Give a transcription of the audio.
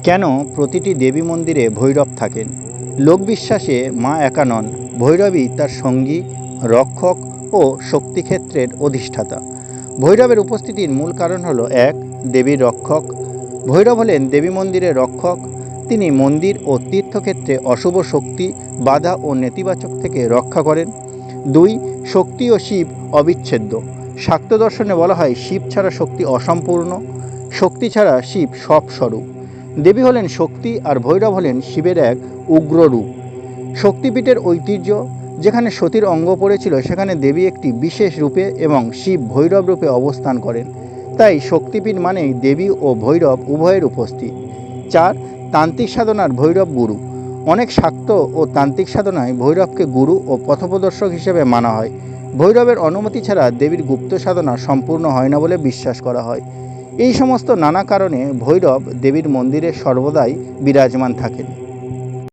কেন প্রতিটি দেবী মন্দিরে ভৈরব থাকেন? লোকবিশ্বাসে মা একা নন, ভৈরবই তার সঙ্গী, রক্ষক ও শক্তিক্ষেত্রের অধিষ্ঠাতা। ভৈরবের উপস্থিতির মূল কারণ হলো এক, দেবীর রক্ষক। ভৈরব হলেন দেবী মন্দিরের রক্ষক। তিনি মন্দির ও তীর্থক্ষেত্রে অশুভ শক্তি, বাধা ও নেতিবাচক থেকে রক্ষা করেন। দুই, শক্তি ও শিব অবিচ্ছেদ্য। শাক্ত দর্শনে বলা হয় শিব ছাড়া শক্তি অসম্পূর্ণ, শক্তি ছাড়া শিব সব স্বরূপ। দেবী হলেন শক্তি আর ভৈরব হলেন শিবের এক উগ্র রূপ। শক্তিপীঠের ঐতিহ্য, যেখানে সতীর অঙ্গ পড়েছিল সেখানে দেবী একটি বিশেষ রূপে এবং শিব ভৈরব রূপে অবস্থান করেন। তাই শক্তিপীঠ মানেই দেবী ও ভৈরব উভয়ের উপস্থিত। চার, তান্ত্রিক সাধনার ভৈরব গুরু। অনেক শাক্ত ও তান্ত্রিক সাধনায় ভৈরবকে গুরু ও পথপ্রদর্শক হিসেবে মানা হয়। ভৈরবের অনুমতি ছাড়া দেবীর গুপ্ত সাধনা সম্পূর্ণ হয় না বলে বিশ্বাস করা হয়। এই সমস্ত নানা কারণে ভৈরব দেবীর মন্দিরে সর্বদাই বিরাজমান থাকেন।